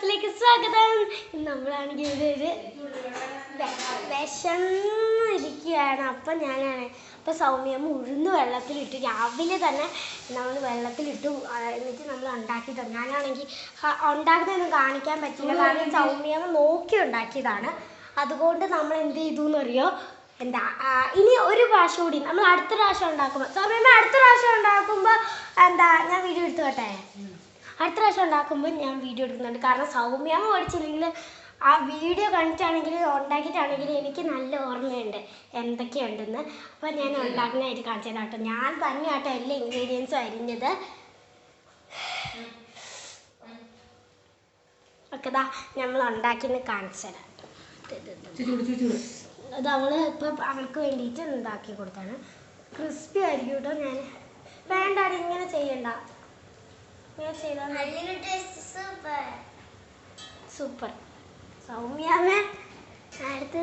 വ്ളോഗ്സിലേക്ക് സ്വാഗതം. നമ്മളാണെങ്കിൽ ഒരു വിശന്നിരിക്കുകയാണ്. അപ്പം സൗമ്യമ്മ ഉഴുന്ന് വെള്ളത്തിലിട്ട് രാവിലെ തന്നെ നമ്മൾ വെള്ളത്തിലിട്ടു. എന്നിട്ട് നമ്മൾ ഉണ്ടാക്കിയിട്ടുണ്ട്. ഞാനാണെങ്കിൽ ഉണ്ടാക്കുന്നതൊന്നും കാണിക്കാൻ പറ്റില്ല, കാരണം സൗമ്യമ്മ നോക്കി ഉണ്ടാക്കിയതാണ്. അതുകൊണ്ട് നമ്മൾ എന്ത് ചെയ്തു എന്നറിയോ, ഇനി ഒരു പ്രാവശ്യം കൂടി നമ്മൾ അടുത്ത പ്രാവശ്യം ഉണ്ടാക്കുമ്പോൾ അടുത്ത പ്രാവശ്യം ഉണ്ടാക്കുമ്പോൾ ഞാൻ വീഡിയോ എടുത്തു കേട്ടെ. അടുത്ത പ്രാവശ്യം ഉണ്ടാക്കുമ്പോൾ ഞാൻ വീഡിയോ എടുക്കുന്നുണ്ട്. കാരണം സൗമ്യമ്മ പഠിച്ചില്ലെങ്കിൽ ആ വീഡിയോ കണ്ടിട്ടാണെങ്കിലും ഉണ്ടാക്കിയിട്ടാണെങ്കിലും എനിക്ക് നല്ല ഓർമ്മയുണ്ട് എന്തൊക്കെയുണ്ടെന്ന്. അപ്പോൾ ഞാൻ ഉണ്ടാക്കുന്നതായിട്ട് കാണിച്ചതാട്ടോ. ഞാൻ തന്നെയാട്ടോ എല്ലാ ഇൻഗ്രീഡിയൻസും അരിഞ്ഞത്. ഒക്കെ നമ്മൾ ഉണ്ടാക്കിയെന്ന് കാണിച്ചു തരാം. അത് അവൾക്ക് വേണ്ടിയിട്ട് ഉണ്ടാക്കി കൊടുത്താണ്. ക്രിസ്പി ആയിരിക്കും കേട്ടോ. ഞാൻ വേണ്ട, ഇങ്ങനെ ചെയ്യണ്ട, ഇങ്ങനെ ചെയ്താൽ സൂപ്പർ. സൗമ്യാമ്മ അടുത്ത്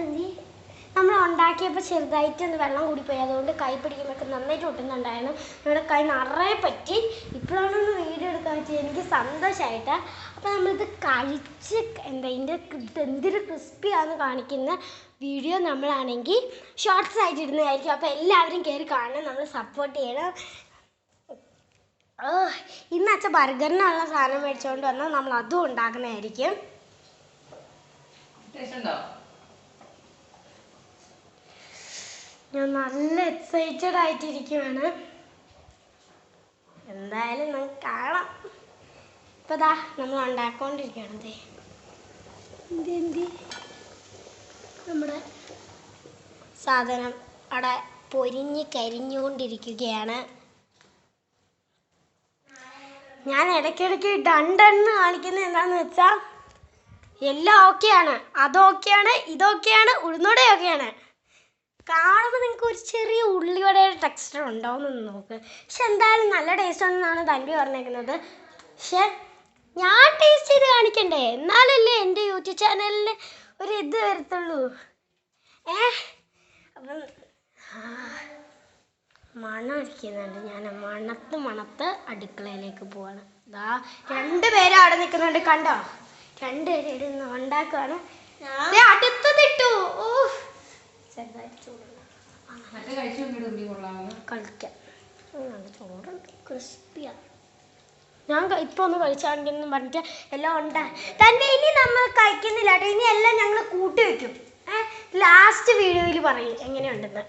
നമ്മൾ ഉണ്ടാക്കിയപ്പോൾ ചെറുതായിട്ട് വെള്ളം കൂടിപ്പോയി. അതുകൊണ്ട് കൈ പിടിക്കുമ്പോഴൊക്കെ നന്നായിട്ട് ഒട്ടുന്നുണ്ടായിരുന്നു. നമ്മുടെ കൈ നിറയെ പറ്റി. ഇപ്പോഴാണ് വീഡിയോ എടുക്കാൻ വെച്ചാൽ എനിക്ക് സന്തോഷമായിട്ട്. അപ്പോൾ നമ്മളിത് കഴിച്ച് ഇതിൻ്റെ എന്തൊരു ക്രിസ്പിയാണെന്ന് കാണിക്കുന്ന വീഡിയോ നമ്മളാണെങ്കിൽ ഷോർട്സ് ആയിട്ട് ഇടുന്നതായിരിക്കും. അപ്പോൾ എല്ലാവരും കയറി കാണണം, നമ്മൾ സപ്പോർട്ട് ചെയ്യണം. ഇന്ന് അച്ഛൻ ബർഗറിനുള്ള സാധനം മേടിച്ചുകൊണ്ട് വന്നാൽ നമ്മൾ അതും ഉണ്ടാക്കുന്നതായിരിക്കും. ഞാൻ നല്ല എക്സൈറ്റഡ് ആയിട്ടിരിക്കുവാണ്. എന്തായാലും നമുക്ക് കാണാം. ഇപ്പം നമ്മൾ ഉണ്ടാക്കിക്കൊണ്ടിരിക്കുകയാണ്. നമ്മുടെ സാധനം അവിടെ പൊരിഞ്ഞ് കരിഞ്ഞുകൊണ്ടിരിക്കുകയാണ്. ഞാൻ ഇടയ്ക്കിടയ്ക്ക് ഡണ്ടെന്ന് കാണിക്കുന്നത് എന്താണെന്ന് വെച്ചാൽ എല്ലാം ഓക്കെയാണ്, അതൊക്കെയാണ്, ഇതൊക്കെയാണ്, ഉഴുന്നോടെ ഒക്കെയാണ്. കാണുമ്പോൾ നിങ്ങൾക്ക് ഒരു ചെറിയ ഉള്ളിവടയുടെ ടെക്സ്ചർ ഉണ്ടാവുമെന്ന് നോക്ക്. പക്ഷെ എന്തായാലും നല്ല ടേസ്റ്റ് ഉണ്ടെന്നാണ് തൻവി പറഞ്ഞേക്കുന്നത്. പക്ഷെ ഞാൻ ടേസ്റ്റ് ചെയ്ത് കാണിക്കണ്ടേ, എന്നാലല്ലേ എൻ്റെ യൂട്യൂബ് ചാനലിന് ഒരു ഇത് വരത്തുള്ളൂ. അപ്പം മണം അടിക്കുന്നുണ്ട്. ഞാൻ മണത്ത് അടുക്കളയിലേക്ക് പോവാണ്. രണ്ടുപേരും അവിടെ നിൽക്കുന്നുണ്ട്, കണ്ടോ? രണ്ടുപേരും ഇരുന്ന് ഉണ്ടാക്കുകയാണ്. അടുത്തതിട്ടു. ചെറുതായിട്ട് ചൂടുണ്ട്, കളിക്കാം. ചോറുണ്ട്, ക്രിസ്പിയാണ്. ഞാൻ ഇപ്പോൾ ഒന്ന് കഴിച്ചാണെന്ന് പറഞ്ഞിട്ട് എല്ലാം തന്നെ ഇനി നമ്മൾ കഴിക്കുന്നില്ല കേട്ടോ. ഇനി എല്ലാം ഞങ്ങൾ കൂട്ടി വയ്ക്കും. ലാസ്റ്റ് വീഡിയോയിൽ പറയും എങ്ങനെയുണ്ടെന്ന്.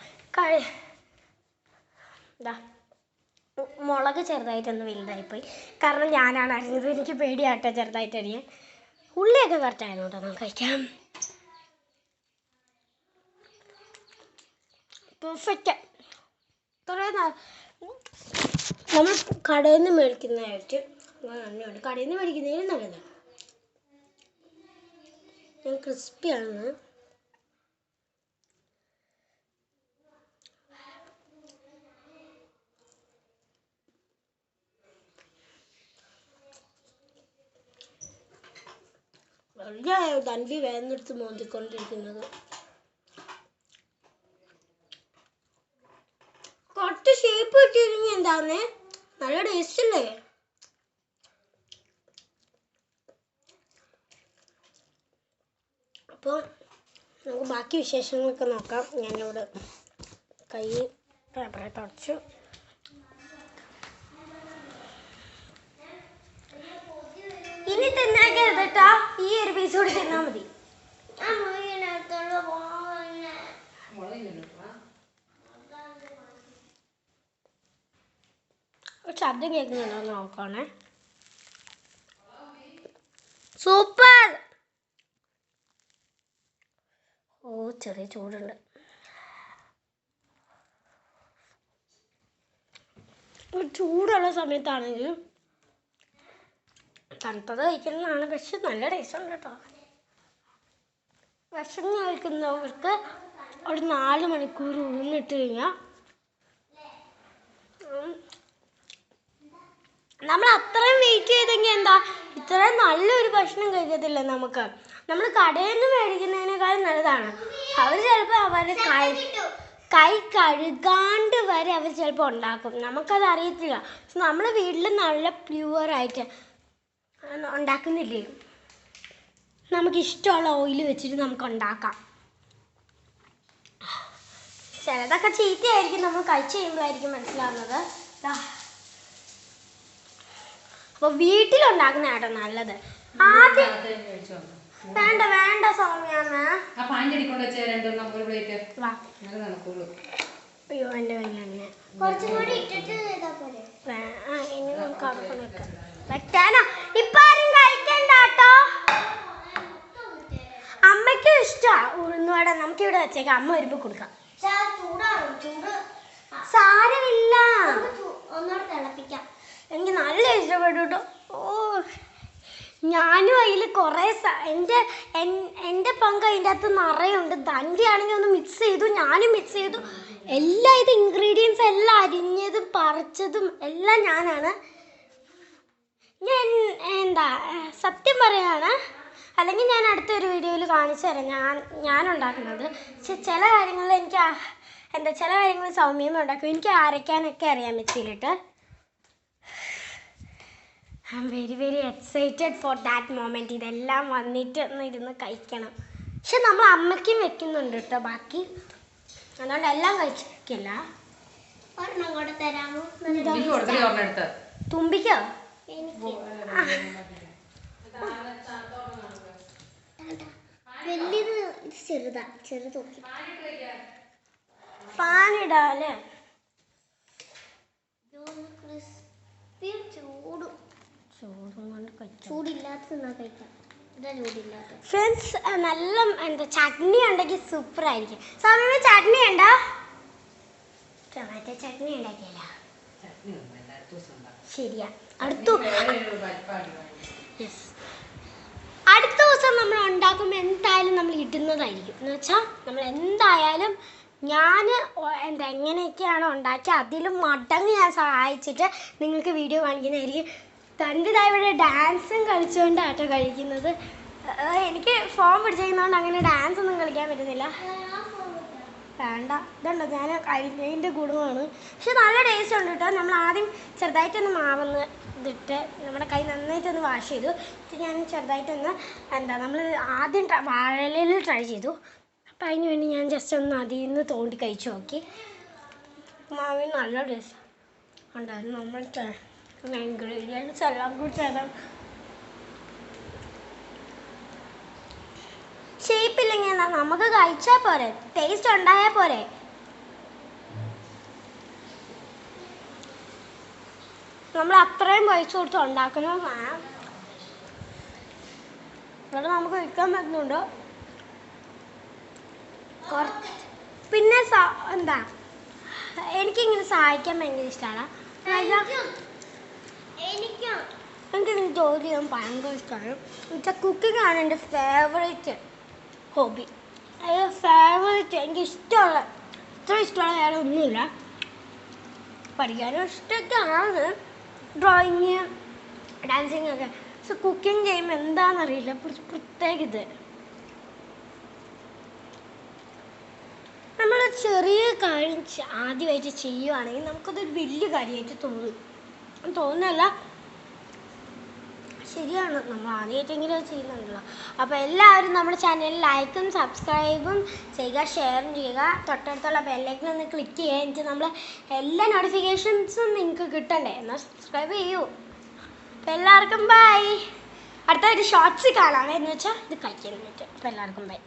മുളക് ചെറുതായിട്ടൊന്ന് വലുതായിപ്പോയി, കാരണം ഞാനാണ് അരിഞ്ഞത്. എനിക്ക് പേടിയാട്ടോ ചെറുതായിട്ട് അരിയാൻ. ഉള്ളിയൊക്കെ കറക്റ്റായിരുന്നു കേട്ടോ. നമുക്ക് കഴിക്കാം. പെർഫെക്റ്റ്. നമ്മൾ കടയിൽ നിന്ന് മേടിക്കുന്നതായിട്ട് നല്ലതാണ്. കടയിൽ നിന്ന് മേടിക്കുന്നതിന് നല്ലതാണ്. ഞാൻ ക്രിസ്പിയാണ്. തൻവി വേദനെടുത്ത് മോന്തിക്കൊണ്ടിരിക്കുന്നത്. കുറച്ച് ഷേപ്പ് കിട്ടിയിരുന്നെങ്കിൽ എന്താന്നേ, നല്ല ടേസ്റ്റ് അല്ലേ? അപ്പോൾ നമുക്ക് ബാക്കി വിശേഷങ്ങളൊക്കെ നോക്കാം. ഞാനിവിടെ കൈ പേപ്പറെ തുടച്ചു. ഇനി തിന്നാക്കരുത് കേട്ടോ. ഈ ഒരു പീസ് കൂടി തിന്നാൽ മതി. ശബ്ദം കേൾക്കുന്നുണ്ടോ നോക്കണേ. സൂപ്പർ. ചെറിയ ചൂടുണ്ട്. ചൂടുള്ള സമയത്താണെങ്കിൽ തണുത്തത് കഴിക്കുന്നതാണ്. പക്ഷെ നല്ല ടേസ്റ്റ് ഉണ്ട് കേട്ടോ. വിശന്ന് കഴിക്കുന്നവർക്ക് ഒരു 4 മണിക്കൂർ ഉഴുന്നിട്ട് കഴിഞ്ഞാൽ നമ്മൾ അത്രയും വെയിറ്റ് ചെയ്തെങ്കിൽ ഇത്രയും നല്ലൊരു ഭക്ഷണം കഴിക്കത്തില്ല നമുക്ക്. നമ്മൾ കടയിൽ നിന്ന് മേടിക്കുന്നതിനേക്കാളും നല്ലതാണ്. അവർ ചിലപ്പോൾ അവരുടെ കൈ കഴുകാണ്ട് വരെ അവർ ചിലപ്പോൾ ഉണ്ടാക്കും. നമുക്കത് അറിയത്തില്ല. നമ്മൾ വീട്ടിൽ നല്ല പ്യുവറായിട്ട് ഉണ്ടാക്കുന്നില്ലേ. നമുക്ക് ഇഷ്ടമുള്ള ഓയിൽ വെച്ചിട്ട് നമുക്ക് ഉണ്ടാക്കാം. ചിലതൊക്കെ ചീത്തയായിരിക്കും, നമ്മൾ കഴിച്ച് കഴിയുമ്പോഴായിരിക്കും മനസ്സിലാവുന്നത്. അപ്പോൾ വീട്ടിലുണ്ടാക്കുന്ന കേട്ടോ നല്ലത്. ആദ്യം വേണ്ട വേണ്ട സൗമ്യാമ്മ. അയ്യോ എൻ്റെ കയ്യിലെണ്ണ കുറച്ചും കൂടി ഇട്ടിട്ട് ഇനി നമുക്ക് അവിടെ വെക്കാം. വെക്കാനോ ഇപ്പൊ ആരും കഴിക്കണ്ട കേട്ടോ. അമ്മയ്ക്കും ഇഷ്ടമാണ് ഉഴുന്നുവട. നമുക്കിവിടെ വെച്ചേക്കാം, അമ്മ വരുമ്പോ കൊടുക്കാം. സാരമില്ല, ഒന്നുകൂടെ തിളപ്പിക്കാം. എനിക്ക് നല്ല ഇഷ്ടപ്പെട്ടു കേട്ടോ. ഓ ഞാനും അതിൽ കുറേ എൻ്റെ പങ്ക് അതിൻ്റെ അകത്ത് നിറയുണ്ട്. തൻ്റെ ആണെങ്കിൽ ഒന്ന് മിക്സ് ചെയ്തു, ഞാനും മിക്സ് ചെയ്തു. എല്ലാം ഇത് ഇൻഗ്രീഡിയൻസ് എല്ലാം അരിഞ്ഞതും പറിച്ചതും എല്ലാം ഞാനാണ്. ഞാൻ സത്യം പറയാണ്, അല്ലെങ്കിൽ ഞാൻ അടുത്തൊരു വീഡിയോയിൽ കാണിച്ചു തരാം ഞാൻ ഉണ്ടാക്കുന്നത്. പക്ഷെ ചില കാര്യങ്ങളിൽ എനിക്ക് ചില കാര്യങ്ങൾ സൗമ്യം ഉണ്ടാക്കും. എനിക്ക് അരയ്ക്കാനൊക്കെ അറിയാൻ മിക്സിയിലിട്ട്. I am very very excited for that moment. ഇതെല്ലാം വന്നിട്ട് ഒന്ന് ഇരുന്ന് കഴിക്കണം. പക്ഷെ നമ്മൾ അമ്മയ്ക്കും വെക്കുന്നുണ്ട് കേട്ടോ ബാക്കി, അതുകൊണ്ട് എല്ലാം കഴിച്ചിരിക്കില്ല. ഒരെണ്ണം കൂടെ തരാമോ? തുമ്പിക്കോ? വലിയത് ചെറുതാ, ചെറുത് ഫാനിടാല്ലേ? ഫ്രണ്ട്സ് നല്ല ചട്നി ഉണ്ടെങ്കിൽ സൂപ്പർ ആയിരിക്കും. സമയം ചട്നി ഉണ്ടോ? ടൊമാറ്റോ ചട്നി ഉണ്ടാക്കിയല്ല, ശരിയാ. അടുത്ത ദിവസം നമ്മൾ ഉണ്ടാക്കുമ്പോൾ എന്തായാലും നമ്മൾ ഇടുന്നതായിരിക്കും. എന്ന് വെച്ചാൽ നമ്മൾ എന്തായാലും ഞാൻ എങ്ങനെയൊക്കെയാണോ ഉണ്ടാക്കി അതിലും മടങ്ങ് ഞാൻ സഹായിച്ചിട്ട് നിങ്ങൾക്ക് വീഡിയോ കാണിക്കുന്നതായിരിക്കും. തൻ്റെതായ ഇവിടെ ഡാൻസും കളിച്ചുകൊണ്ടാട്ടോ കഴിക്കുന്നത്. എനിക്ക് ഫോൺ പിടിച്ചിരിക്കുന്നതുകൊണ്ട് അങ്ങനെ ഡാൻസ് ഒന്നും കളിക്കാൻ പറ്റുന്നില്ല. വേണ്ട, ഇതുണ്ടോ ഞാൻ കഴിക്കുന്നതിൻ്റെ ഗുണമാണ്. പക്ഷെ നല്ല ടേസ്റ്റ് ഉണ്ട് കേട്ടോ. നമ്മൾ ആദ്യം ചെറുതായിട്ടൊന്ന് മാവൊന്ന് ഇതിട്ട് നമ്മുടെ കൈ നന്നായിട്ടൊന്ന് വാഷ് ചെയ്തു. ഞാൻ ചെറുതായിട്ടൊന്ന് നമ്മൾ ആദ്യം വാഴയിലയിൽ ട്രൈ ചെയ്തു. അപ്പം അതിന് വേണ്ടി ഞാൻ ജസ്റ്റ് ഒന്ന് അതിൽ നിന്ന് തോണ്ടി കഴിച്ചു നോക്കി. മാവിന് നല്ല ടേസ്റ്റ് ഉണ്ടായിരുന്നു. നമ്മൾ ഇൻഗ്രീഡിയൻസ് എല്ലാം കൂടി ചേർന്ന് ഷേപ്പില്ലെങ്കിൽ എന്താ, നമുക്ക് കഴിച്ചാൽ പോരെ, ടേസ്റ്റ് ഉണ്ടായാൽ പോരെ. നമ്മൾ അത്രയും പൈസ കൊടുത്ത് ഉണ്ടാക്കുന്നതാണ്. ഇവിടെ നമുക്ക് വിൽക്കാൻ പറ്റുന്നുണ്ട്. പിന്നെ എനിക്കിങ്ങനെ സഹായിക്കാൻ ഭയങ്കര ഇഷ്ടമാണ്. എനിക്കിങ്ങനെ ജോലി ചെയ്യാൻ ഭയങ്കര ഇഷ്ടമാണ്. എന്നുവെച്ചാൽ കുക്കിംഗ് ആണ് എൻ്റെ ഫേവറേറ്റ് ഹോബി. ഫേവറേറ്റ് എനിക്ക് ഇഷ്ടമുള്ള, ഇത്ര ഇഷ്ടമുള്ള വേറെ ഒന്നുമില്ല. പഠിക്കാനും ഇഷ്ടമൊക്കെയാണ്, ഡ്രോയിങ് ഡാൻസിങ് ഒക്കെ. പക്ഷെ കുക്കിംഗ് ചെയ്യുമ്പോൾ എന്താണെന്നറിയില്ല, പ്രത്യേക ഇത്. നമ്മൾ ചെറിയ കാര്യം ആദ്യമായിട്ട് ചെയ്യുവാണെങ്കിൽ നമുക്കതൊരു വലിയ കാര്യമായിട്ട് തോന്നുന്നില്ല. ശരിയാണ്, നമ്മൾ ആദ്യമായിട്ടെങ്കിലും അത് ചെയ്യുന്നുണ്ടല്ലോ. അപ്പോൾ എല്ലാവരും നമ്മുടെ ചാനലിൽ ലൈക്കും സബ്സ്ക്രൈബും ചെയ്യുക, ഷെയറും ചെയ്യുക. തൊട്ടടുത്തുള്ള ബെല്ലൈക്കൻ ഒന്ന് ക്ലിക്ക് ചെയ്യുക. എന്നിട്ട് നമ്മൾ എല്ലാ നോട്ടിഫിക്കേഷൻസും നിങ്ങൾക്ക് കിട്ടണ്ടേ, എന്നാൽ സബ്സ്ക്രൈബ് ചെയ്യൂ. അപ്പോൾ എല്ലാവർക്കും ബൈ. അടുത്ത ഒരു ഷോർട്സ് കാണാം, എന്ന് വെച്ചാൽ ഇത് കഴിക്കാൻ പറ്റും. അപ്പോൾ എല്ലാവർക്കും ബൈ.